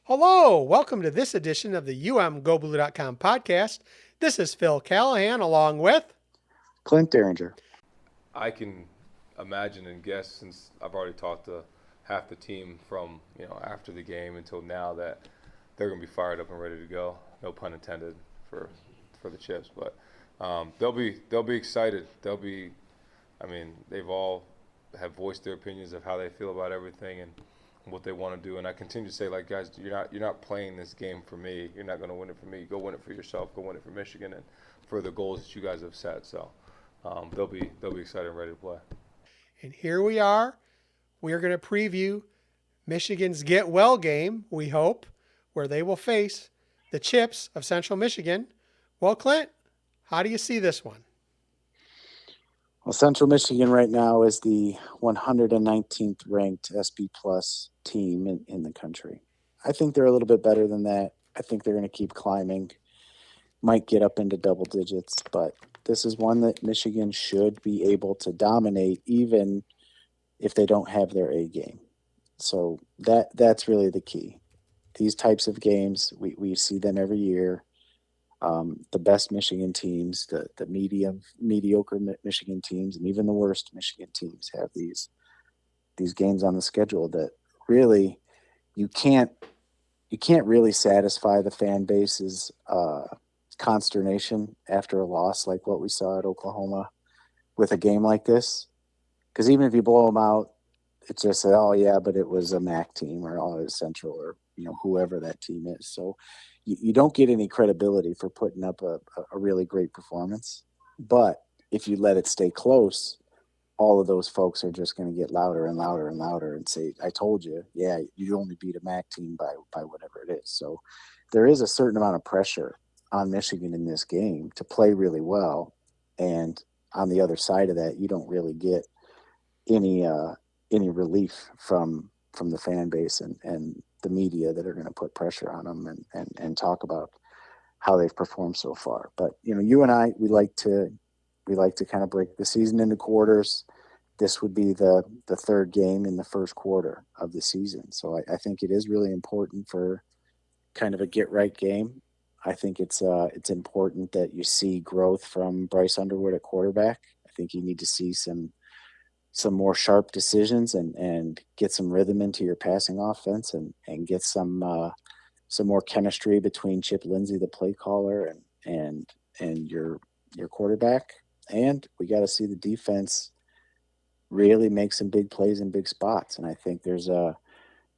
Hello, welcome to this edition of the UMGoBlue.com podcast. This is Phil Callahan along with Clint Derringer. I can imagine and guess, since I've already talked to half the team from after the game until now, that they're going to be fired up and ready to go. No pun intended for the Chips, but they'll be excited. They've all have voiced their opinions of how they feel about everything and what they want to do. And I continue to say, like, guys, you're not playing this game for me. You're not going to win it for me. Go win it for yourself. Go win it for Michigan and for the goals that you guys have set. So they'll be excited and ready to play. And here we are. We are going to preview Michigan's Get Well game, we hope, where they will face the Chips of Central Michigan. Well, Clint, how do you see this one? Well, Central Michigan right now is the 119th ranked SP Plus team in the country. I think they're a little bit better than that. I think they're going to keep climbing, might get up into double digits, but this is one that Michigan should be able to dominate even if they don't have their A game. So that's really the key. These types of games, we see them every year. The best Michigan teams, the mediocre Michigan teams, and even the worst Michigan teams have these games on the schedule that really you can't really satisfy the fan base's consternation after a loss like what we saw at Oklahoma with a game like this. Because even if you blow them out, it's just oh yeah, but it was a MAC team or oh it was Central or whoever that team is. So you don't get any credibility for putting up a really great performance. But if you let it stay close, all of those folks are just going to get louder and louder and louder and say, I told you, yeah, you only beat a MAC team by whatever it is. So there is a certain amount of pressure on Michigan in this game to play really well. And on the other side of that, you don't really get any relief from the fan base and the media that are going to put pressure on them and talk about how they've performed so far. But you and I, we like to kind of break the season into quarters. This would be the third game in the first quarter of the season. So I think it is really important for kind of a get right game. I think it's important that you see growth from Bryce Underwood at quarterback. I think you need to see some more sharp decisions and get some rhythm into your passing offense and get some more chemistry between Chip Lindsey, the play caller, and your quarterback. And we got to see the defense really make some big plays in big spots. And I think there's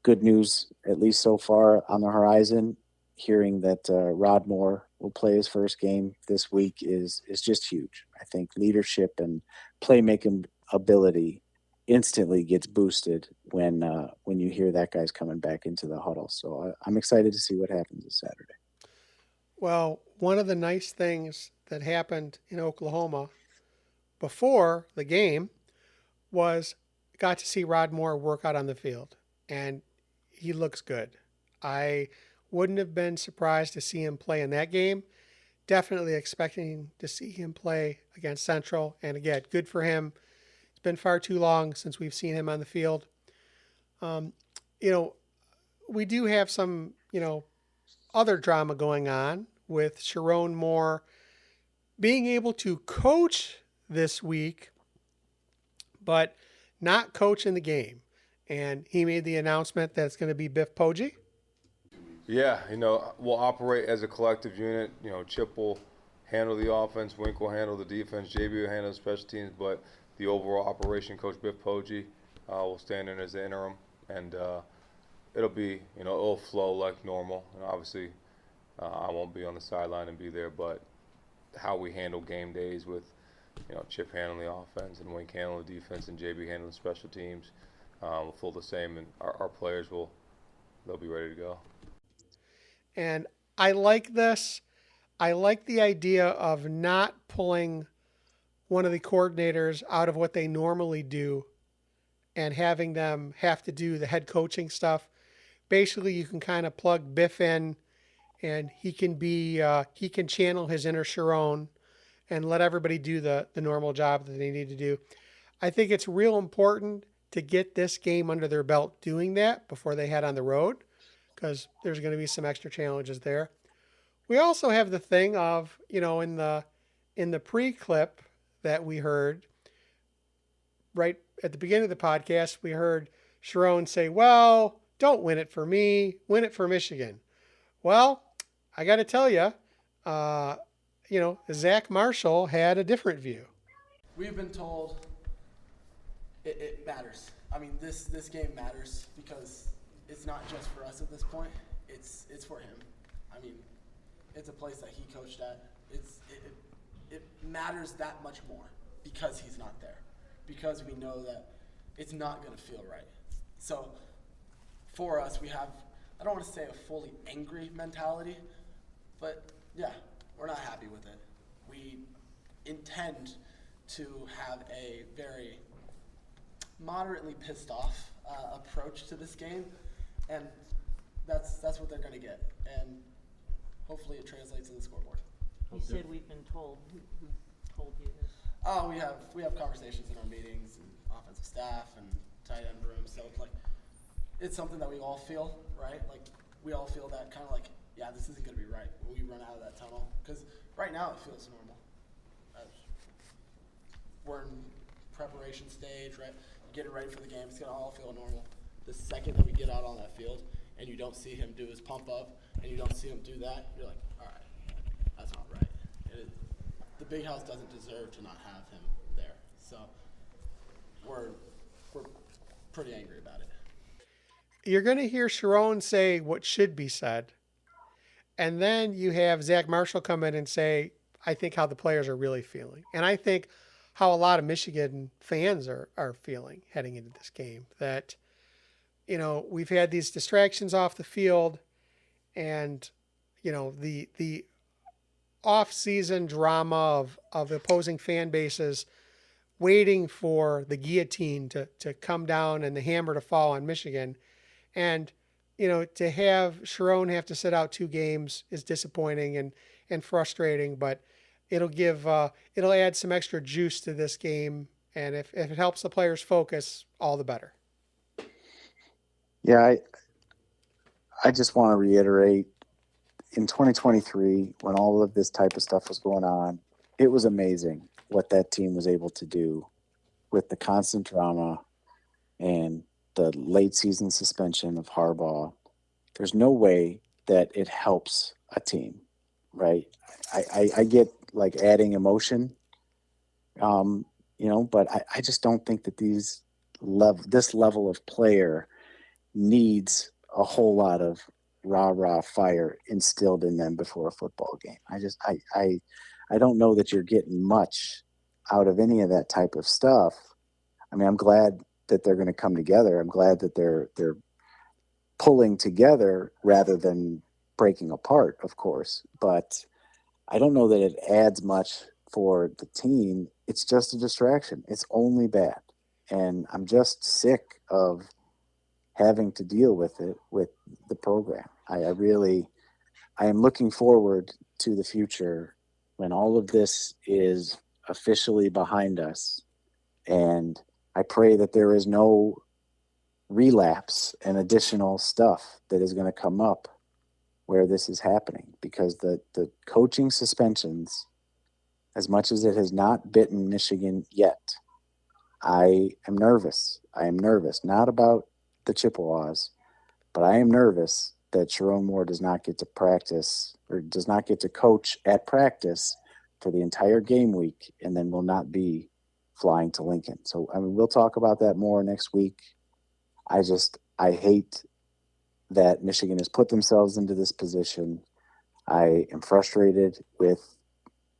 good news, at least so far, on the horizon. Hearing that Rod Moore will play his first game this week is just huge. I think leadership and playmaking ability instantly gets boosted when you hear that guy's coming back into the huddle. So I'm excited to see what happens this Saturday. Well, one of the nice things that happened in Oklahoma before the game was got to see Rod Moore work out on the field, and he looks good. I wouldn't have been surprised to see him play in that game. Definitely expecting to see him play against Central. And again, good for him. It's been far too long since we've seen him on the field. We do have some, other drama going on with Sherrone Moore being able to coach this week, but not coach in the game. And he made the announcement that it's going to be Biff Poggi. Yeah, we'll operate as a collective unit. Chip will handle the offense, Wink will handle the defense, JB will handle the special teams, but the overall operation, Coach Biff Poggi will stand in as the interim, and it'll be, it'll flow like normal. And obviously, I won't be on the sideline and be there, but how we handle game days with, Chip handling the offense and Wink handling the defense and JB handling the special teams will feel the same, and our players they'll be ready to go. And I like this. I like the idea of not pulling one of the coordinators out of what they normally do and having them have to do the head coaching stuff. Basically, you can kind of plug Biff in and he can channel his inner Sherrone and let everybody do the normal job that they need to do. I think it's real important to get this game under their belt doing that before they head on the road, because there's going to be some extra challenges there. We also have the thing of, in the pre-clip that we heard right at the beginning of the podcast, we heard Sherrone say, "Well, don't win it for me, win it for Michigan." Well, I got to tell you, uh, Zach Marshall had a different view. We've been told it matters. I mean, this game matters because it's not just for us at this point. It's for him. I mean, it's a place that he coached at. It matters that much more because he's not there. Because we know that it's not going to feel right. So for us, we have, I don't want to say a fully angry mentality, but yeah, we're not happy with it. We intend to have a very moderately pissed off approach to this game, and that's what they're going to get. And hopefully it translates to the scoreboard. You said we've been told. Who told you this? Oh, we have conversations in our meetings and offensive staff and tight end rooms. So it's something that we all feel, right? Like we all feel that kind of like, yeah, this isn't going to be right when we run out of that tunnel. Because right now it feels normal. We're in preparation stage, right? Getting ready for the game. It's going to all feel normal. The second that we get out on that field and you don't see him do his pump up and you don't see him do that, you're like, all right, that's not right. The big house doesn't deserve to not have him there. So we're pretty angry about it. You're going to hear Sherrone say what should be said. And then you have Zach Marshall come in and say, I think how the players are really feeling. And I think how a lot of Michigan fans are feeling heading into this game. That, we've had these distractions off the field and, the off-season drama of opposing fan bases waiting for the guillotine to come down and the hammer to fall on Michigan. And, to have Sherrone have to sit out 2 games is disappointing and frustrating, but it'll add some extra juice to this game. And if it helps the players focus, all the better. Yeah, I just want to reiterate, in 2023, when all of this type of stuff was going on, it was amazing what that team was able to do with the constant drama and the late season suspension of Harbaugh. There's no way that it helps a team, right? I get like adding emotion, but I just don't think that this level of player needs a whole lot of rah fire instilled in them before a football game. I don't know that you're getting much out of any of that type of stuff. I mean, I'm glad that they're going to come together. I'm glad that they're pulling together rather than breaking apart, of course. But I don't know that it adds much for the team. It's just a distraction. It's only bad. And I'm just sick of having to deal with it with the program. I am looking forward to the future when all of this is officially behind us. And I pray that there is no relapse and additional stuff that is going to come up where this is happening, because the coaching suspensions, as much as it has not bitten Michigan yet, I am nervous. Not about the Chippewas, but I am nervous that Sherrone Moore does not get to practice or does not get to coach at practice for the entire game week and then will not be flying to Lincoln. So, I mean, we'll talk about that more next week. I hate that Michigan has put themselves into this position. I am frustrated with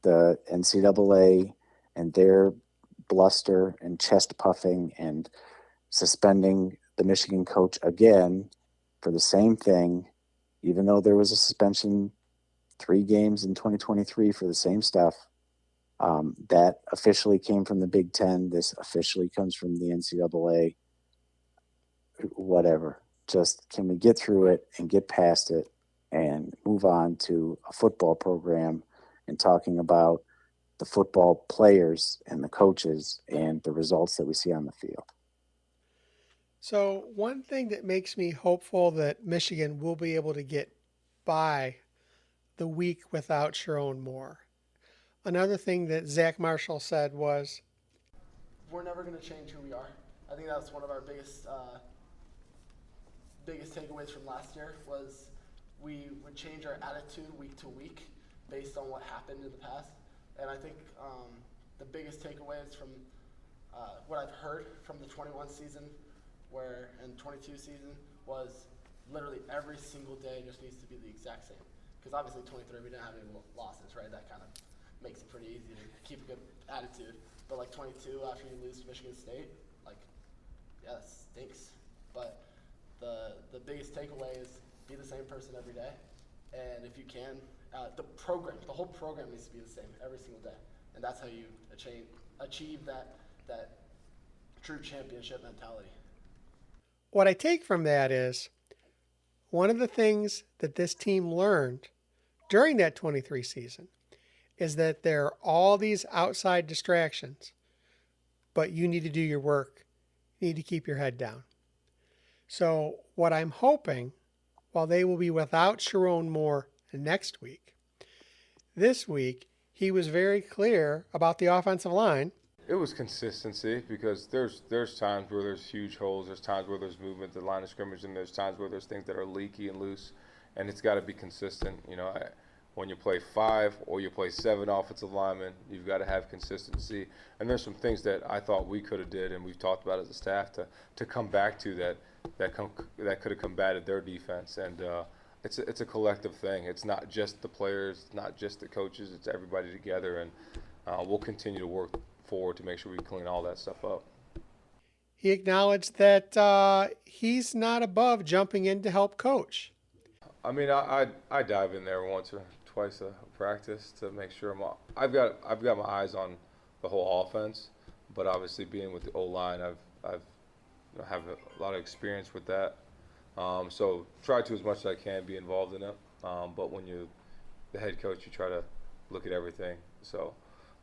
the NCAA and their bluster and chest puffing and suspending the Michigan coach again for the same thing, even though there was a suspension 3 games in 2023 for the same stuff. That officially came from the Big Ten. This officially comes from the NCAA. Whatever. Just can we get through it and get past it and move on to a football program and talking about the football players and the coaches and the results that we see on the field. So, one thing that makes me hopeful that Michigan will be able to get by the week without Sherrone Moore. Another thing that Zach Marshall said was, We're never going to change who we are. I think that's one of our biggest takeaways from last year was we would change our attitude week to week based on what happened in the past. And I think the biggest takeaways from what I've heard from the 21 season and 22 season was literally every single day just needs to be the exact same. Because obviously 23 we didn't have any losses, right? That kind of makes it pretty easy to keep a good attitude. But like 22 after you lose to Michigan State, like, yeah, that stinks. But the biggest takeaway is be the same person every day, and if you can, the whole program needs to be the same every single day, and that's how you achieve that true championship mentality. what I take from that is one of the things that this team learned during that 23 season is that there are all these outside distractions, but you need to do your work. You need to keep your head down. So, what I'm hoping, while they will be without Sherrone Moore next week, this week he was very clear about the offensive line. It was consistency because there's times where there's huge holes, there's times where there's movement at the line of scrimmage, and there's times where there's things that are leaky and loose, and it's got to be consistent. When you play 5 or you play 7 offensive linemen, you've got to have consistency. And there's some things that I thought we could have did, and we've talked about as a staff to come back to that could have combated their defense. And it's a collective thing. It's not just the players, it's not just the coaches, it's everybody together. And we'll continue to work forward to make sure we clean all that stuff up. He acknowledged that he's not above jumping in to help coach. I mean, I dive in there once or twice a practice to make sure I've got my eyes on the whole offense, but obviously being with the O-line, I have a lot of experience with that. So try to as much as I can be involved in it. But when you're the head coach, you try to look at everything. So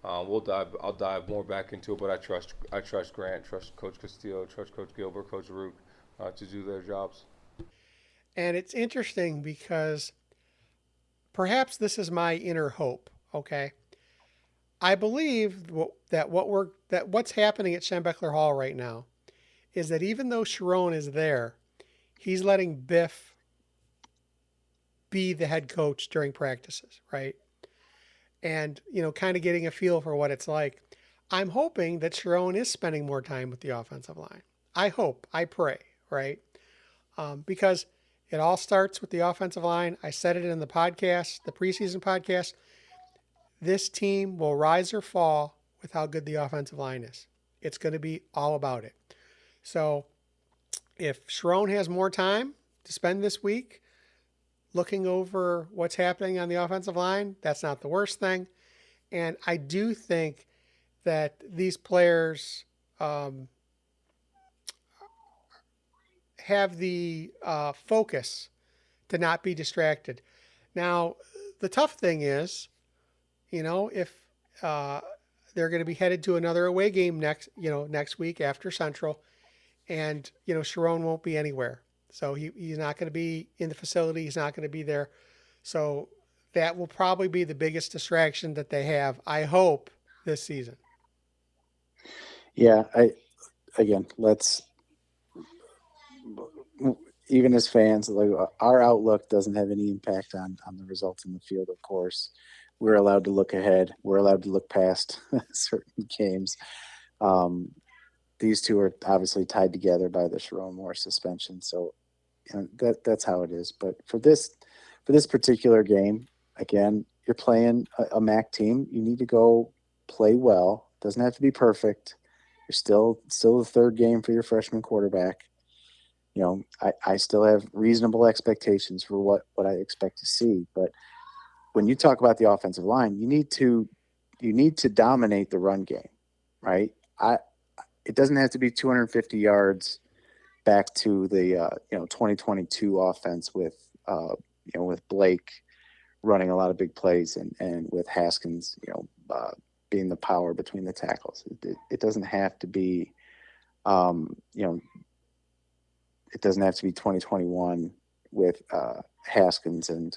I'll dive more back into it, but I trust Grant, trust Coach Castillo, trust Coach Gilbert, Coach Rook to do their jobs. And it's interesting because perhaps this is my inner hope, okay? I believe that what's happening at Schembechler Hall right now is that even though Sherrone is there, he's letting Biff be the head coach during practices, right? And, kind of getting a feel for what it's like. I'm hoping that Sherrone is spending more time with the offensive line. I hope, I pray, right? Because it all starts with the offensive line. I said it in the podcast, the preseason podcast. This team will rise or fall with how good the offensive line is. It's going to be all about it. So if Sherrone has more time to spend this week looking over what's happening on the offensive line, that's not the worst thing. And I do think that these players have the focus to not be distracted. Now, the tough thing is, if they're going to be headed to another away game next week after Central, and Sherrone won't be anywhere, so he's not going to be in the facility. He's not going to be there, so that will probably be the biggest distraction that they have, I hope, this season. Yeah, let's, even as fans, like, our outlook doesn't have any impact on the results in the field. Of course, we're allowed to look ahead. We're allowed to look past certain games. These two are obviously tied together by the Sherrone Moore suspension, so that's how it is. But for this particular game, again, you're playing a MAC team. You need to go play well. Doesn't have to be perfect. You're still the third game for your freshman quarterback. I still have reasonable expectations for what I expect to see. But when you talk about the offensive line, you need to dominate the run game, right? It doesn't have to be 250 yards back to the 2022 offense with Blake running a lot of big plays and with Haskins being the power between the tackles. It doesn't have to be It doesn't have to be 2021 with Haskins and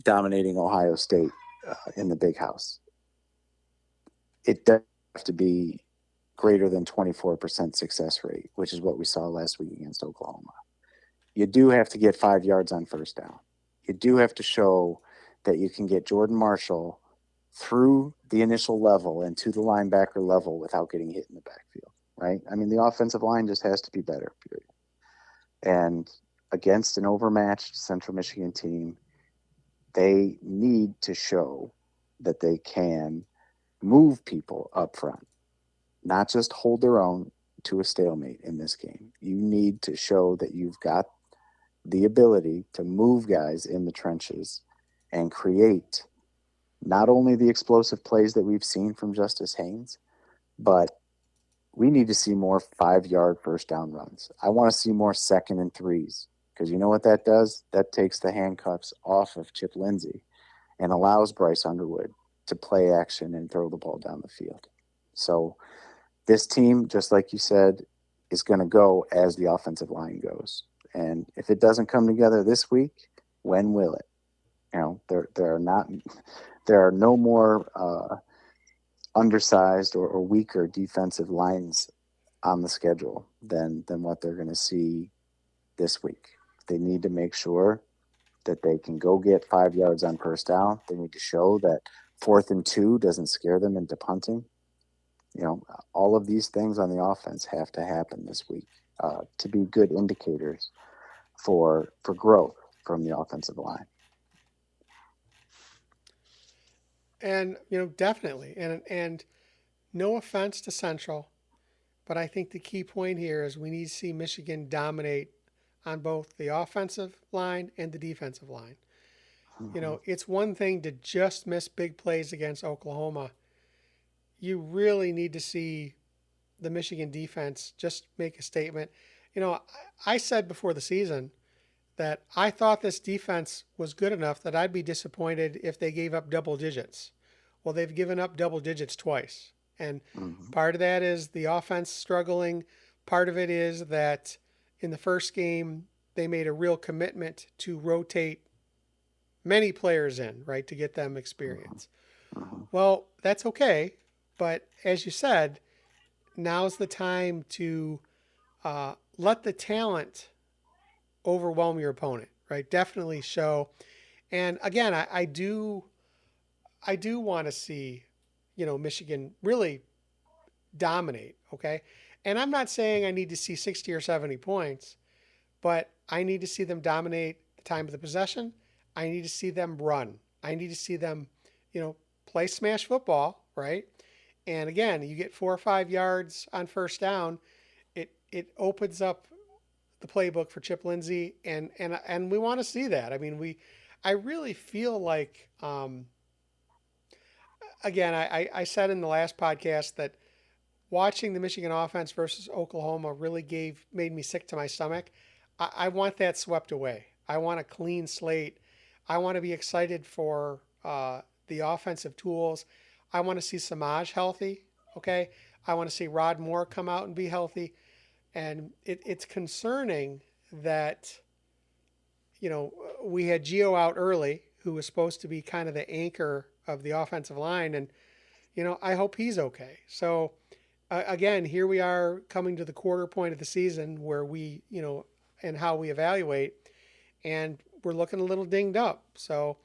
dominating Ohio State in the big house. It does have to be greater than 24% success rate, which is what we saw last week against Oklahoma. You do have to get 5 yards on first down. You do have to show that you can get Jordan Marshall through the initial level and to the linebacker level without getting hit in the backfield, right? I mean, the offensive line just has to be better, period. And against an overmatched Central Michigan team, they need to show that they can move people up front, not just hold their own to a stalemate in this game. You need to show that you've got the ability to move guys in the trenches and create not only the explosive plays that we've seen from Justice Haynes, but we need to see more 5-yard first down runs. I want to see more 2nd and 3s, because you know what that does? That takes the handcuffs off of Chip Lindsey and allows Bryce Underwood to play action and throw the ball down the field. So this team, just like you said, is going to go as the offensive line goes. And if it doesn't come together this week, when will it? You know, there are no more undersized or weaker defensive lines on the schedule than what they're going to see this week. They need to make sure that they can go get 5 yards on first down. They need to show that 4th and 2 doesn't scare them into punting. You know, all of these things on the offense have to happen this week to be good indicators for growth from the offensive line. And definitely. And no offense to Central, but I think the key point here is we need to see Michigan dominate on both the offensive line and the defensive line. Mm-hmm. It's one thing to just miss big plays against Oklahoma. You really need to see the Michigan defense just make a statement. I said before the season that I thought this defense was good enough that I'd be disappointed if they gave up double digits. Well, they've given up double digits twice. And part of that is the offense struggling. Part of it is that in the first game, they made a real commitment to rotate many players in, right, to get them experience. Well, that's okay. But as you said, now's the time to let the talent overwhelm your opponent, right? Definitely show. And again, I do want to see, Michigan really dominate, okay? And I'm not saying I need to see 60 or 70 points, but I need to see them dominate the time of the possession. I need to see them run. I need to see them, play smash football, right? And again, you get 4 or 5 yards on first down, it opens up the playbook for Chip Lindsey, and we want to see that. I mean, I really feel like, again, I said in the last podcast that watching the Michigan offense versus Oklahoma really made me sick to my stomach. I want that swept away. I want a clean slate. I want to be excited for the offensive tools. I want to see Samaj healthy. Okay. I want to see Rod Moore come out and be healthy. And it's concerning that, we had Gio out early, who was supposed to be kind of the anchor of the offensive line. And, I hope he's okay. So, again, here we are coming to the quarter point of the season where we, and how we evaluate, and we're looking a little dinged up. So,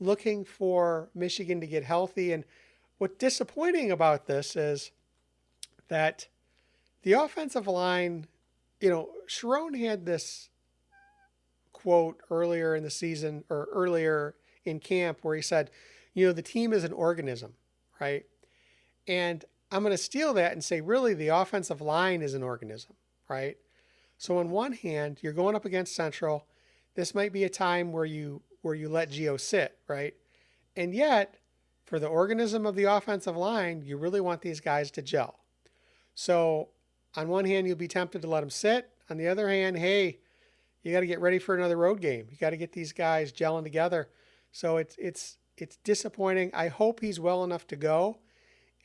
looking for Michigan to get healthy. And what's disappointing about this is that the offensive line, Sherrone had this quote earlier in the season or earlier in camp where he said, the team is an organism, right? And I'm going to steal that and say, really, the offensive line is an organism, right? So on one hand, you're going up against Central. This might be a time where you let Gio sit, right? And yet, for the organism of the offensive line, you really want these guys to gel. So on one hand, you'll be tempted to let them sit. On the other hand, hey, you got to get ready for another road game. You got to get these guys gelling together. So it's disappointing. I hope he's well enough to go,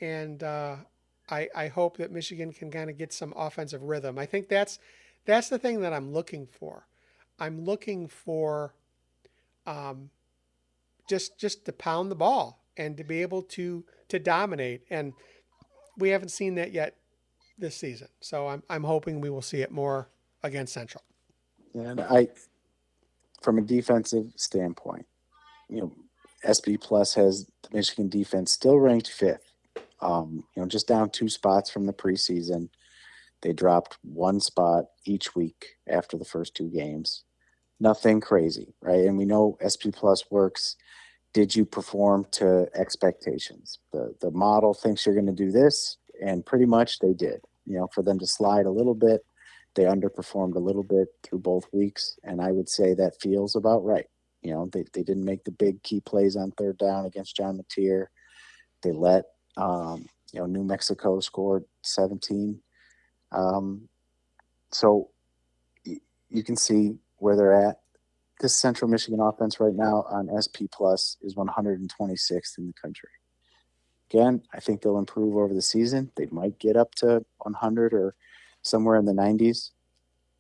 and I hope that Michigan can kind of get some offensive rhythm. I think that's That's the thing that I'm looking for. I'm looking for um, just to pound the ball and to be able to dominate. And we haven't seen that yet this season. So I'm hoping we will see it more against Central. And from a defensive standpoint, you know, SB Plus has the Michigan defense still ranked fifth. Just down 2 spots from the preseason. They dropped 1 spot each week after the first 2 games. Nothing crazy, right? And we know SP Plus works. Did you perform to expectations? The model thinks you're going to do this, and pretty much they did. For them to slide a little bit, they underperformed a little bit through both weeks, and I would say that feels about right. They didn't make the big key plays on third down against John Mateer. They let New Mexico scored 17. So you can see where they're at. This Central Michigan offense right now on SP Plus is 126th in the country. Again, I think they'll improve over the season. They might get up to 100 or somewhere in the 90s,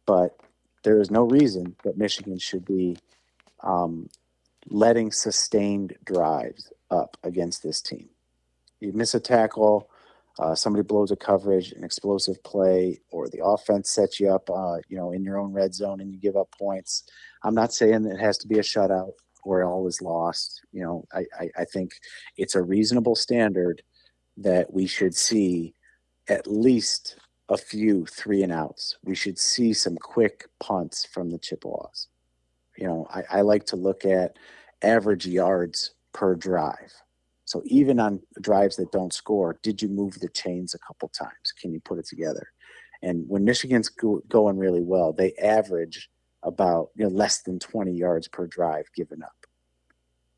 but there is no reason that Michigan should be letting sustained drives up against this team. You miss a tackle, somebody blows a coverage, an explosive play, or the offense sets you up, in your own red zone and you give up points. I'm not saying it has to be a shutout where all is lost. I think it's a reasonable standard that we should see at least a few 3-and-outs. We should see some quick punts from the Chippewas. I like to look at average yards per drive. So even on drives that don't score, did you move the chains a couple times? Can you put it together? And when Michigan's going really well, they average about less than 20 yards per drive given up,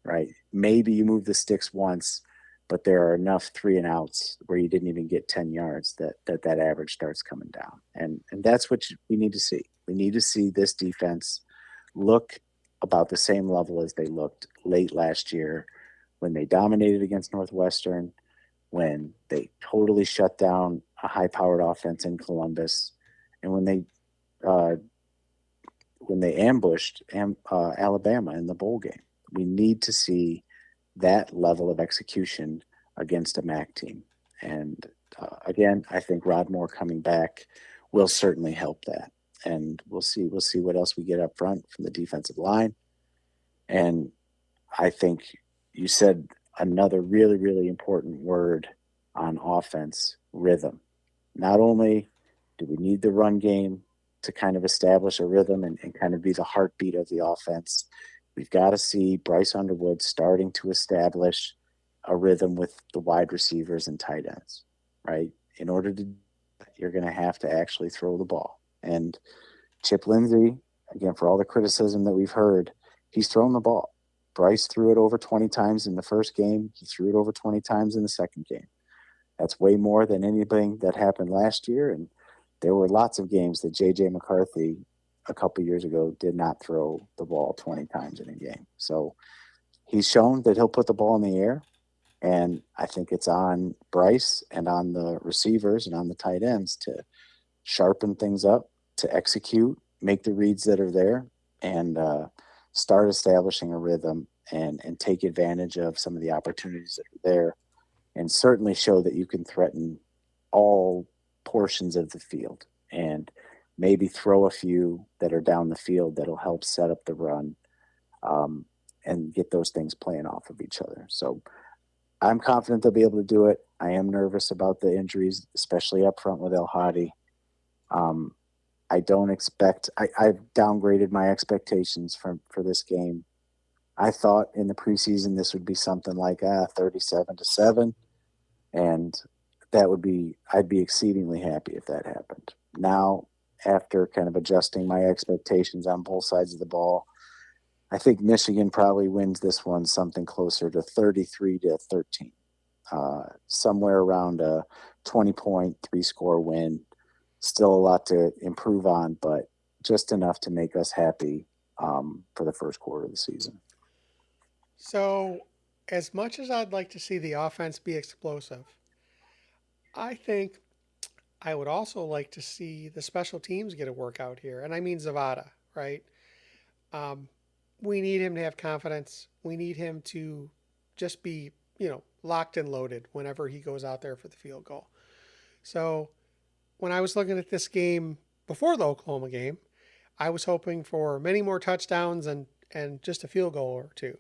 right? Maybe you move the sticks once, but there are enough 3-and-outs where you didn't even get 10 yards that average starts coming down. And that's what we need to see. We need to see this defense look about the same level as they looked late last year when they dominated against Northwestern, when they totally shut down a high-powered offense in Columbus, and when they ambushed Alabama in the bowl game. We need to see that level of execution against a MAC team. And again, I think Rod Moore coming back will certainly help that. And we'll see what else we get up front from the defensive line. And I think you said another really, really important word on offense, rhythm. Not only do we need the run game to kind of establish a rhythm and kind of be the heartbeat of the offense, we've got to see Bryce Underwood starting to establish a rhythm with the wide receivers and tight ends, right? In order to, you're going to have to actually throw the ball. And Chip Lindsey, again, for all the criticism that we've heard, he's thrown the ball. Bryce threw it over 20 times in the first game. He threw it over 20 times in the second game. That's way more than anything that happened last year. And there were lots of games that J.J. McCarthy a couple years ago did not throw the ball 20 times in a game. So he's shown that he'll put the ball in the air. And I think it's on Bryce and on the receivers and on the tight ends to sharpen things up, to execute, make the reads that are there, and start establishing a rhythm and take advantage of some of the opportunities that are there, and certainly show that you can threaten all portions of the field and maybe throw a few that are down the field that'll help set up the run and get those things playing off of each other. So I'm confident they'll be able to do it. I am nervous about the injuries, especially up front with El Hadi. I don't expect – I've downgraded my expectations for this game. I thought in the preseason this would be something like 37-7, and that would be – I'd be exceedingly happy if that happened. Now, after kind of adjusting my expectations on both sides of the ball, I think Michigan probably wins this one something closer to 33-13, somewhere around a 20-point, 3-score win. Still a lot to improve on, but just enough to make us happy for the first quarter of the season. So, as much as I'd like to see the offense be explosive, I think I would also like to see the special teams get a workout here, and I mean Zavada, right? Um, we need him to have confidence. We need him to just be, locked and loaded whenever he goes out there for the field goal. So when I was looking at this game before the Oklahoma game, I was hoping for many more touchdowns and just a field goal or two.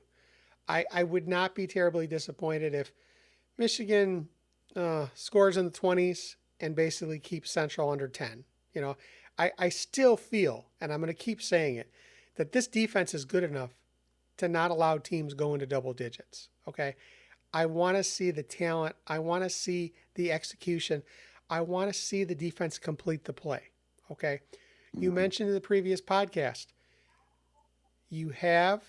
I would not be terribly disappointed if Michigan scores in the 20s and basically keeps Central under 10. You know, I still feel, and I'm going to keep saying it, that this defense is good enough to not allow teams go into double digits. Okay. I want to see the talent. I want to see the execution. I want to see the defense complete the play. Okay. You Mhm. mentioned in the previous podcast, you have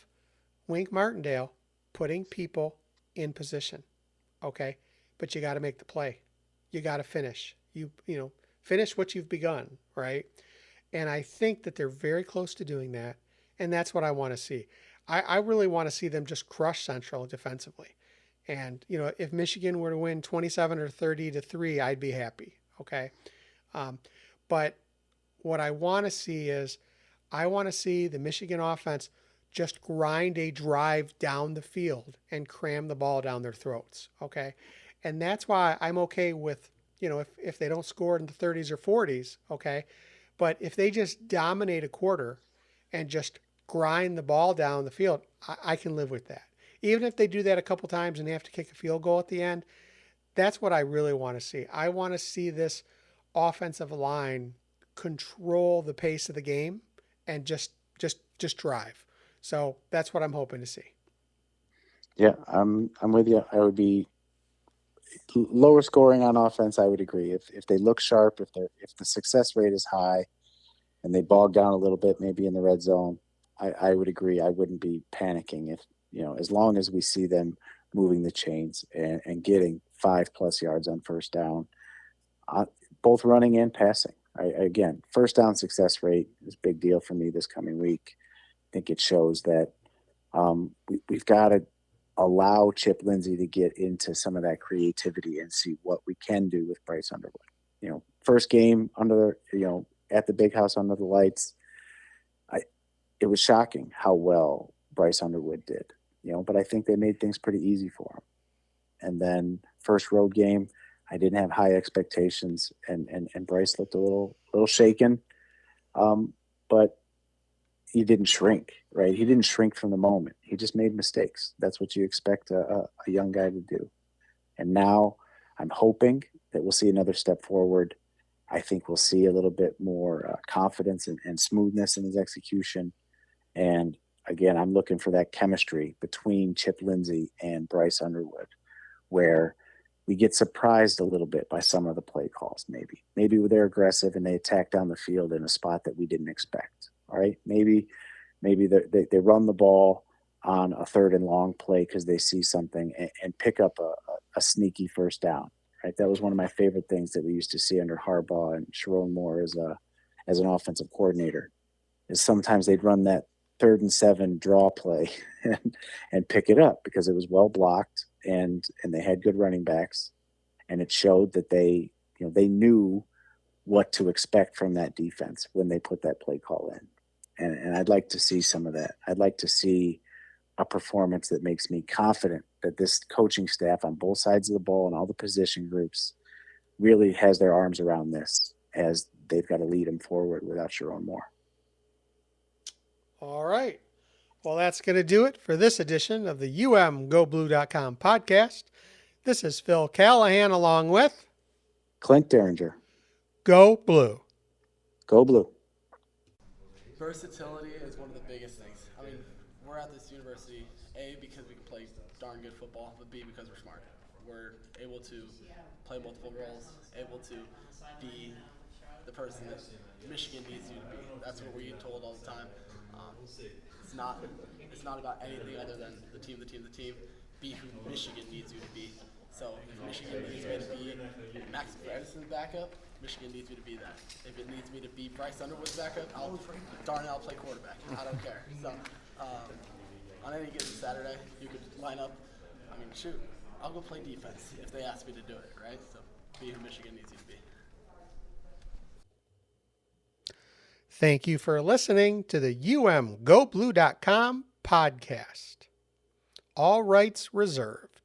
Wink Martindale putting people in position. Okay. But you got to make the play. You got to finish. Finish what you've begun, right? And I think that they're very close to doing that. And that's what I want to see. I really want to see them just crush Central defensively. And, if Michigan were to win 27 or 30-3, I'd be happy. Okay. Um, but what I want to see is I want to see the Michigan offense just grind a drive down the field and cram the ball down their throats. Okay. And that's why I'm okay with, if they don't score in the 30s or 40s. Okay. But if they just dominate a quarter and just grind the ball down the field, I can live with that. Even if they do that a couple times and they have to kick a field goal at the end, that's what I really want to see. I want to see this offensive line control the pace of the game and just drive. So that's what I'm hoping to see. Yeah, I'm with you. I would be lower scoring on offense. I would agree. If they look sharp, if the success rate is high, and they bog down a little bit, maybe in the red zone, I would agree. I wouldn't be panicking if as long as we see them moving the chains and getting 5+ yards on first down, uh, both running and passing. Again, first down success rate is a big deal for me this coming week. I think it shows that we've got to allow Chip Lindsey to get into some of that creativity and see what we can do with Bryce Underwood. First game at the big house under the lights, it was shocking how well Bryce Underwood did. But I think they made things pretty easy for him. And then first road game, I didn't have high expectations, and Bryce looked a little shaken, but he didn't shrink, right? He didn't shrink from the moment. He just made mistakes. That's what you expect a young guy to do. And now I'm hoping that we'll see another step forward. I think we'll see a little bit more confidence and smoothness in his execution. And again, I'm looking for that chemistry between Chip Lindsey and Bryce Underwood, where we get surprised a little bit by some of the play calls. Maybe they're aggressive and they attack down the field in a spot that we didn't expect. All right, maybe they run the ball on a third and long play because they see something and pick up a sneaky first down. Right, that was one of my favorite things that we used to see under Harbaugh and Sherrone Moore as an offensive coordinator. Is sometimes they'd run that 3rd and 7 draw play and pick it up because it was well blocked and they had good running backs, and it showed that they knew what to expect from that defense when they put that play call in. And I'd like to see some of that. I'd like to see a performance that makes me confident that this coaching staff on both sides of the ball and all the position groups really has their arms around this, as they've got to lead them forward without Sherrone Moore. All right. Well, that's going to do it for this edition of the UMGoBlue.com podcast. This is Phil Callahan along with Clint Derringer. Go Blue. Go Blue. Versatility is one of the biggest things. I mean, we're at this university, A, because we can play darn good football, but B, because we're smart. We're able to play multiple roles, able to be the person that Michigan needs you to be. That's what we're told all the time. It's not about anything other than the team. Be who Michigan needs you to be. So if Michigan needs me to be Max Bredeson's backup, Michigan needs me to be that. If it needs me to be Bryce Underwood's backup, I'll play quarterback. I don't care. So on any given Saturday, you could line up. I mean, shoot, I'll go play defense if they ask me to do it, right? So be who Michigan needs you to be. Thank you for listening to the umgoblue.com podcast. All rights reserved.